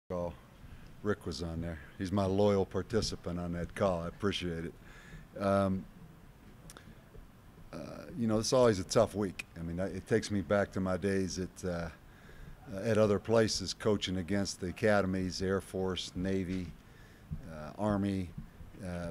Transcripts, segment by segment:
call. Rick was on there. He's my loyal participant on that call. I appreciate it. Um, it's always a tough week. I mean, it takes me back to my days at other places coaching against the academies, Air Force, Navy, Army,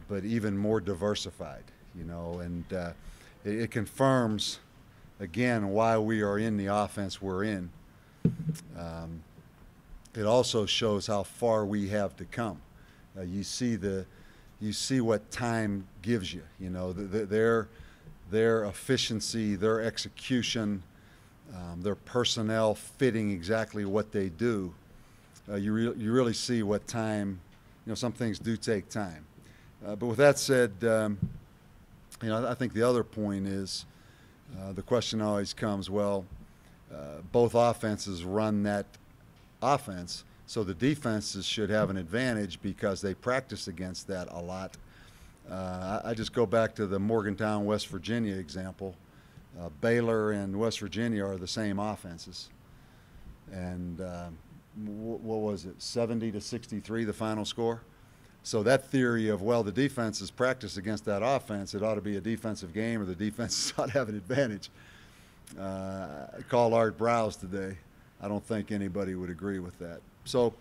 but even more diversified, and it confirms, again, why we are in the offense we're in. Um, it also shows how far we have to come. You see what time gives you. Their efficiency, their execution, their personnel fitting exactly what they do. You really see what time. Some things do take time. But with that said, I think the other point is the question always comes, well, both offenses run that offense, so the defenses should have an advantage because they practice against that a lot. I just go back to the Morgantown, West Virginia example. Baylor and West Virginia are the same offenses. And what was it, 70-63, the final score? So that theory of, well, the defenses practice against that offense, it ought to be a defensive game or the defenses ought to have an advantage. I called Art Browse today. I don't think anybody would agree with that. So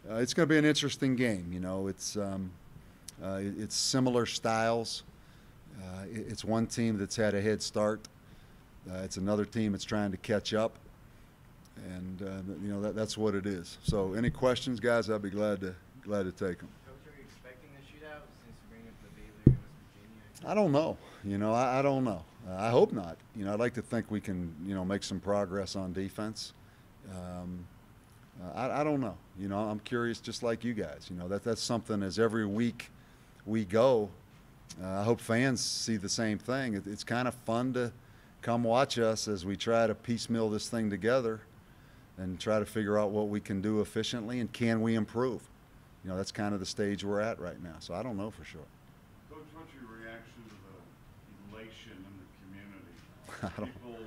it's going to be an interesting game. It's similar styles. It's one team that's had a head start. It's another team that's trying to catch up, and that's what it is. So, any questions, guys? I'd be glad to take them. Coach, are you expecting a shootout since you bring up the Baylor and West Virginia? I don't know. I don't know. I hope not. I'd like to think we can, make some progress on defense. I don't know. I'm curious, just like you guys. That's something as every week we go. I hope fans see the same thing. It's kind of fun to come watch us as we try to piecemeal this thing together and try to figure out what we can do efficiently and can we improve. That's kind of the stage we're at right now. So I don't know for sure. Coach, what's your reaction to the elation in the community? People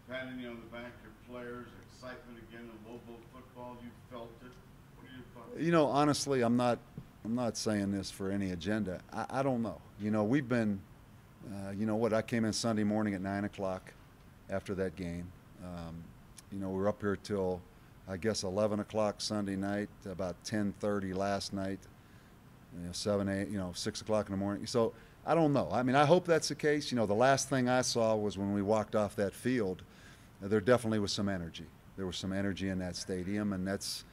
patting you on the back, your players, excitement again in Lobo football. You felt it. What are your thoughts? Honestly, I'm not saying this for any agenda. I don't know. We've been, I came in Sunday morning at 9 o'clock after that game. We were up here till, I guess, 11 o'clock Sunday night, about 10:30 last night, 7, 8, 6 o'clock in the morning. So I don't know. I mean, I hope that's the case. The last thing I saw was when we walked off that field, there definitely was some energy. There was some energy in that stadium, and that's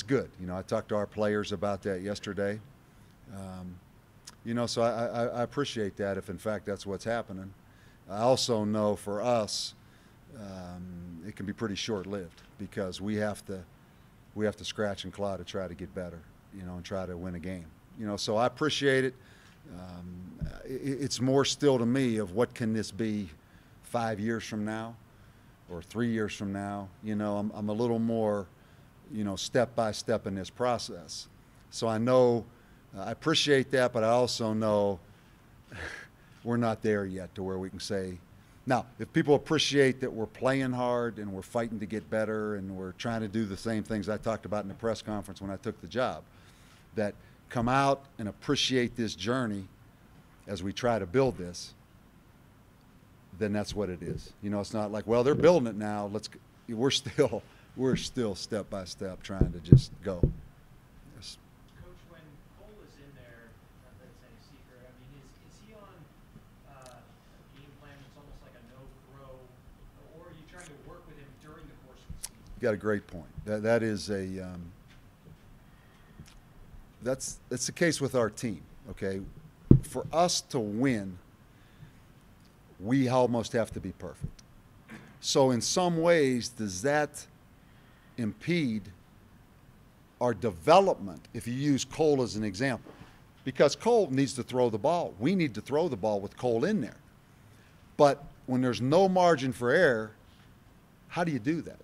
good. I talked to our players about that yesterday. So I appreciate that if, in fact, that's what's happening. I also know for us, it can be pretty short-lived because we have to scratch and claw to try to get better, and try to win a game. So I appreciate it. It's more still to me of what can this be 5 years from now or 3 years from now. I'm a little more, step by step in this process. So I know I appreciate that, but I also know we're not there yet to where we can say. Now, if people appreciate that we're playing hard and we're fighting to get better and we're trying to do the same things I talked about in the press conference when I took the job, that come out and appreciate this journey as we try to build this, then that's what it is. It's not like, well, they're building it now. We're still step by step trying to just go. Yes. Coach, when Cole is in there, not that it's any secret, I mean, is he on a game plan that's almost like a no-throw, or are you trying to work with him during the course of the season? You got a great point. That is that's the case with our team. Okay, for us to win, we almost have to be perfect. So in some ways, does that impede our development if you use Cole as an example? Because Cole needs to throw the ball. We need to throw the ball with Cole in there. But when there's no margin for error, how do you do that?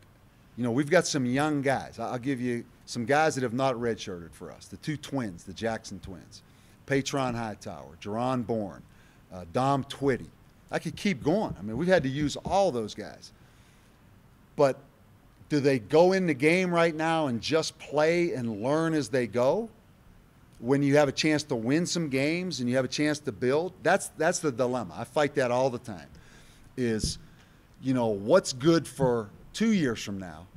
We've got some young guys. I'll give you some guys that have not redshirted for us. The two twins, the Jackson twins, Patron Hightower, Jerron Bourne, Dom Twitty. I could keep going. I mean, we've had to use all those guys. But Do they go in the game right now and just play and learn as they go? When you have a chance to win some games and you have a chance to build, that's the dilemma. I fight that all the time. Is, you know, what's good for 2 years from now,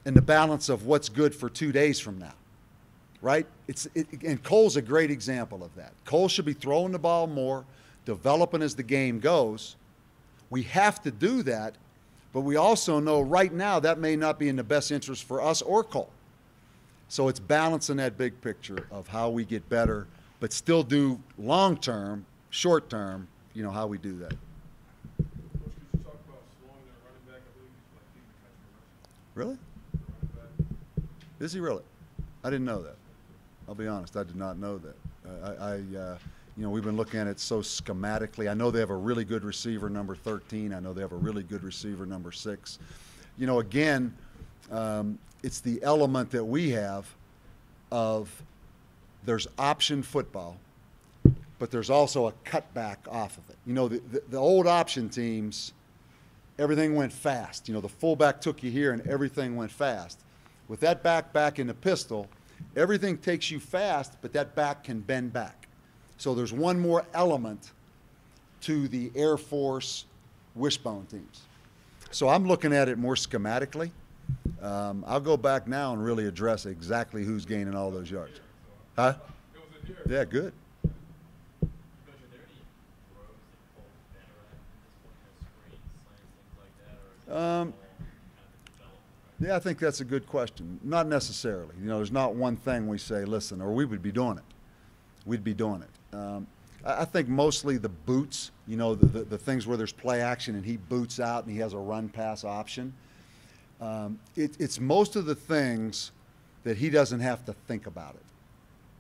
and the balance of what's good for 2 days from now, right? And Cole's a great example of that. Cole should be throwing the ball more, developing as the game goes. We have to do that, but we also know right now that may not be in the best interest for us or Cole. So it's balancing that big picture of how we get better, but still do long-term, short-term, you know, how we do that. Coach, could you talk about slowing their running back? I believe he's like leading the country Really? rushing. Running back. Is he really? I didn't know that. I'll be honest, I did not know that. You know, we've been looking at it so schematically. I know they have a really good receiver, number 13. I know they have a really good receiver, number 6. You know, again, it's the element that we have of there's option football, but there's also a cutback off of it. You know, the old option teams, everything went fast. You know, the fullback took you here and everything went fast. With that back in the pistol, everything takes you fast, but that back can bend back. So there's one more element to the Air Force wishbone teams. So I'm looking at it more schematically. I'll go back now and really address exactly who's gaining all those yards. Huh? Yeah, good. Yeah, I think that's a good question. Not necessarily. You know, there's not one thing we say, listen, or we would be doing it. We'd be doing it. I think mostly the boots, you know, the things where there's play action and he boots out and he has a run-pass option. It's most of the things that he doesn't have to think about it,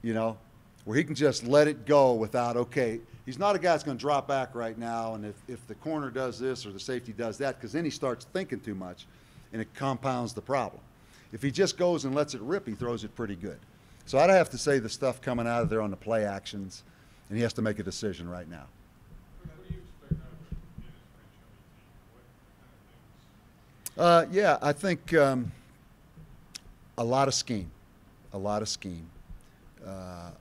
you know, where he can just let it go without, okay, he's not a guy that's going to drop back right now, and if the corner does this or the safety does that, because then he starts thinking too much and it compounds the problem. If he just goes and lets it rip, he throws it pretty good. So I'd have to say the stuff coming out of there on the play actions, and he has to make a decision right now. What do you expect out of this franchise team? Yeah, I think a lot of scheme.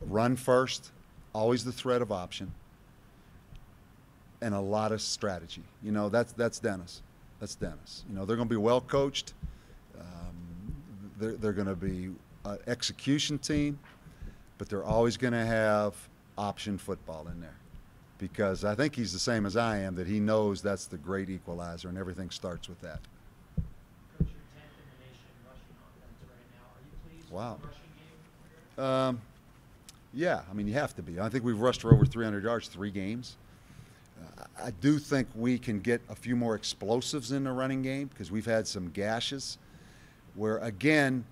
Run first, always the threat of option, and a lot of strategy. You know, that's Dennis. That's Dennis. You know, they're going to be well coached. They're going to be an execution team, but they're always going to have option football in there, because I think he's the same as I am, that he knows that's the great equalizer, and everything starts with that. Coach, you're 10th in the nation rushing offense right now. Are you pleased Wow. with the rushing game? Yeah, I mean, you have to be. I think we've rushed for over 300 yards 3 games. I do think we can get a few more explosives in the running game, because we've had some gashes where, again,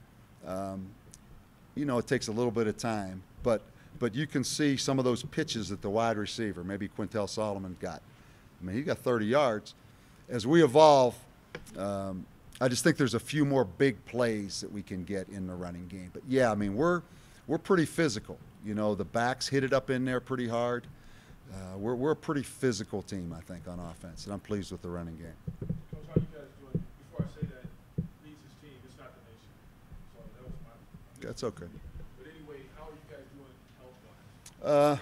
you know, it takes a little bit of time, but you can see some of those pitches that the wide receiver, maybe Quintel Solomon, got. I mean, he got 30 yards. As we evolve, I just think there's a few more big plays that we can get in the running game. But yeah, I mean, we're pretty physical. You know, the backs hit it up in there pretty hard. We're a pretty physical team, I think, on offense, and I'm pleased with the running game. Coach, how you guys doing? Before I say that, leads his team. It's not the nation. So that was my. That's okay. But anyway, how are you guys doing health-wise?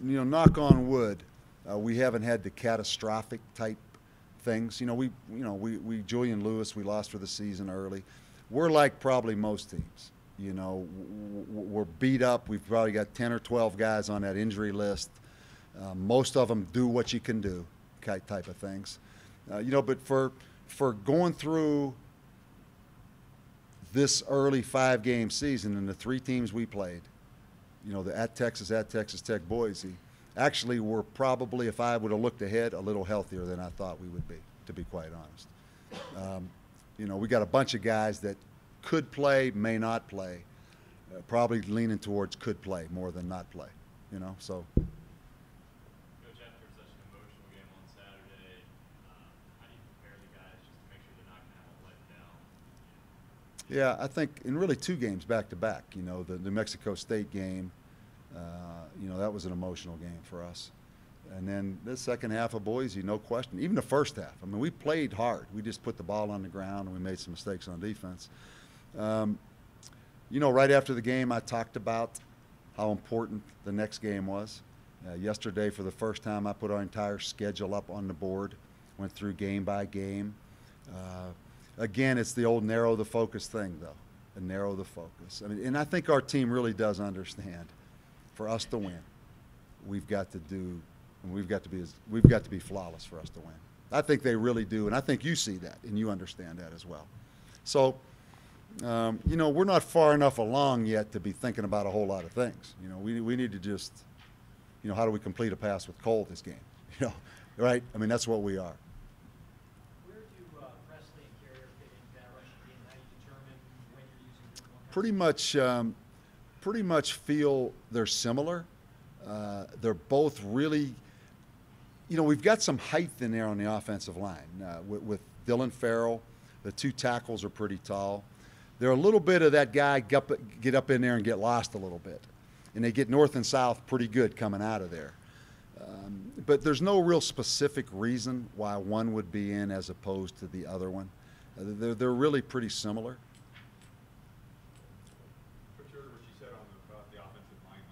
You know, knock on wood, we haven't had the catastrophic type things. You know, Julian Lewis, we lost for the season early. We're like probably most teams. You know, we're beat up. We've probably got 10 or 12 guys on that injury list. Most of them do what you can do, type of things. You know, but for going through this early 5-game season and the 3 teams we played, you know, the at Texas Tech, Boise, actually were probably, if I would have looked ahead, a little healthier than I thought we would be, to be quite honest. You know, we got a bunch of guys that could play, may not play, probably leaning towards could play more than not play, you know, so. Coach, after such an emotional game on Saturday, how do you prepare the guys just to make sure they're not going to have a letdown? Yeah, I think in really 2 games back to back, you know, the New Mexico State game, you know, that was an emotional game for us. And then the second half of Boise, no question. Even the first half. I mean, we played hard. We just put the ball on the ground and we made some mistakes on defense. You know, right after the game, I talked about how important the next game was. Yesterday, for the first time, I put our entire schedule up on the board, went through game by game. Again, it's the old narrow the focus thing, though. Narrow the focus. I mean, and I think our team really does understand. For us to win, we've got to be flawless for us to win. I think they really do, and I think you see that and you understand that as well. So, you know, we're not far enough along yet to be thinking about a whole lot of things. You know, we need to just, you know, how do we complete a pass with Cole this game? You know, right? I mean, that's what we are. Where do Presley and Carrier fit into that rushing game? How do you determine when you're using them? Pretty much feel they're similar. They're both really, you know, we've got some height in there on the offensive line. With Dylan Farrell, the two tackles are pretty tall. They're a little bit of that guy get up in there and get lost a little bit. And they get north and south pretty good coming out of there. But there's no real specific reason why one would be in as opposed to the other one. They're really pretty similar. What you said about the offensive linemen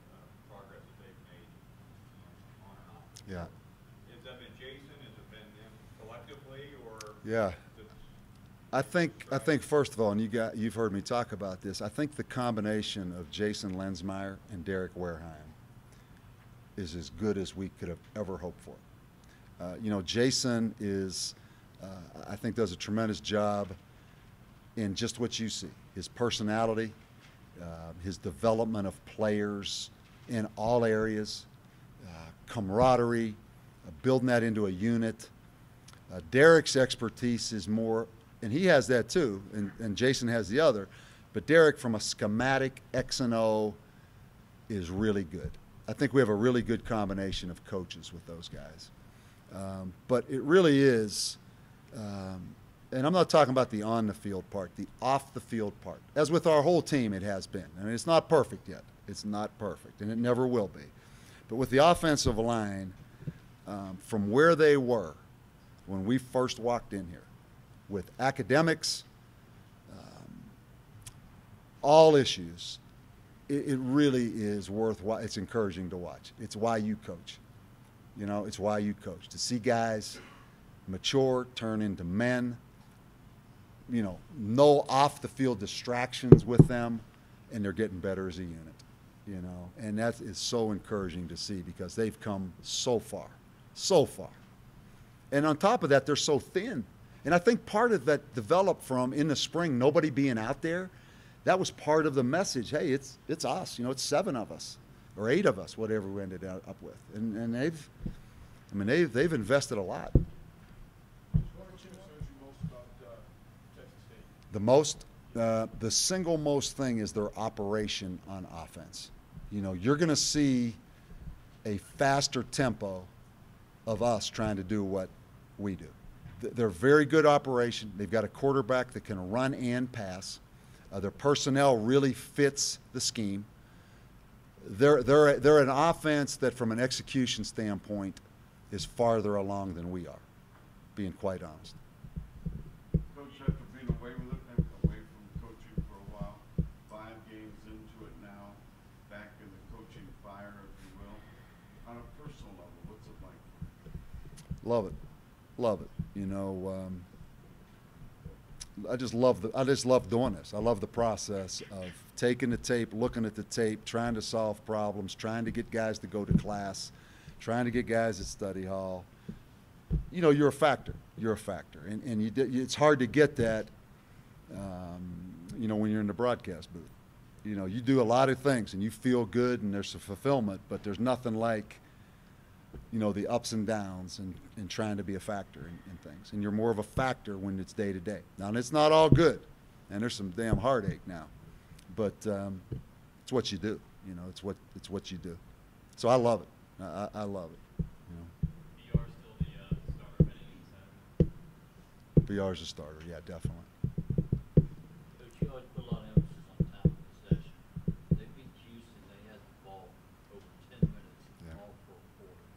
and progress that they've made on and off. Yeah. Has that been Jason? Has it been them collectively, or? Yeah. I think first of all, and you've heard me talk about this. I think the combination of Jason Lensmeyer and Derek Wareheim is as good as we could have ever hoped for. You know, Jason is, I think, does a tremendous job in just what you see: his personality, his development of players in all areas, camaraderie, building that into a unit. Derek's expertise is more. And he has that too, and Jason has the other. But Derek, from a schematic X and O, is really good. I think we have a really good combination of coaches with those guys. But it really is, and I'm not talking about the on-the-field part, the off-the-field part. As with our whole team, it has been. I mean, it's not perfect yet. It's not perfect, and it never will be. But with the offensive line, from where they were when we first walked in here, with academics, all issues, it really is worthwhile. It's encouraging to watch. It's why you coach. You know, it's why you coach. To see guys mature, turn into men, you know, no off-the-field distractions with them, and they're getting better as a unit, you know. And that is so encouraging to see because they've come so far, so far. And on top of that, they're so thin. And I think part of that developed from in the spring, nobody being out there. That was part of the message. Hey, it's us. You know, it's 7 of us or 8 of us, whatever we ended up with. And they've invested a lot. What concerns you most about Texas State? The single most thing is their operation on offense. You know, you're going to see a faster tempo of us trying to do what we do. They're very good operation. They've got a quarterback that can run and pass. Their personnel really fits the scheme. They're an offense that, from an execution standpoint, is farther along than we are, being quite honest. Coach, after being away with it, and away from coaching for a while, 5 games into it now, back in the coaching fire, if you will. On a personal level, what's it like? Love it. Love it. You know, I just love doing this. I love the process of taking the tape, looking at the tape, trying to solve problems, trying to get guys to go to class, trying to get guys at study hall. You know, you're a factor. You're a factor, and it's hard to get that. You know, when you're in the broadcast booth, you know, you do a lot of things and you feel good and there's a fulfillment, but there's nothing like, you know, the ups and downs and trying to be a factor in things. And you're more of a factor when it's day to day. Now, and it's not all good, and there's some damn heartache now, but it's what you do. You know, it's what you do. So I love it. I love it. You know. VR still the starter of any Saturday? VR's a starter, yeah, definitely. Coach, you always put a lot of emphasis on time of possession. They beat Houston. They had the ball over 10 minutes Yeah. all 4 quarters.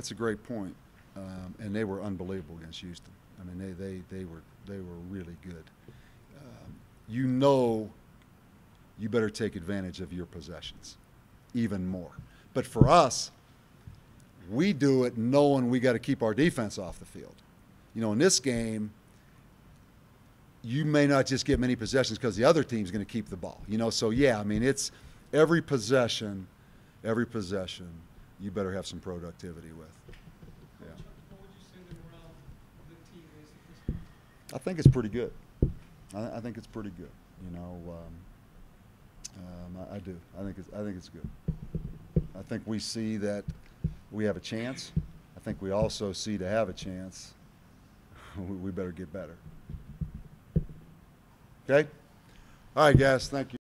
That's a great point. And they were unbelievable against Houston. I mean, they were really good. You know, you better take advantage of your possessions even more. But for us, we do it knowing we got to keep our defense off the field. You know, in this game, you may not just get many possessions because the other team's going to keep the ball. You know, so yeah, I mean, it's every possession, you better have some productivity with. Yeah. What would you say the morale of the team is at this point? I think it's pretty good. I think it's pretty good. You know, I do. I think it's good. I think we see that we have a chance. I think we also see to have a chance, we better get better. Okay? All right, guys. Thank you.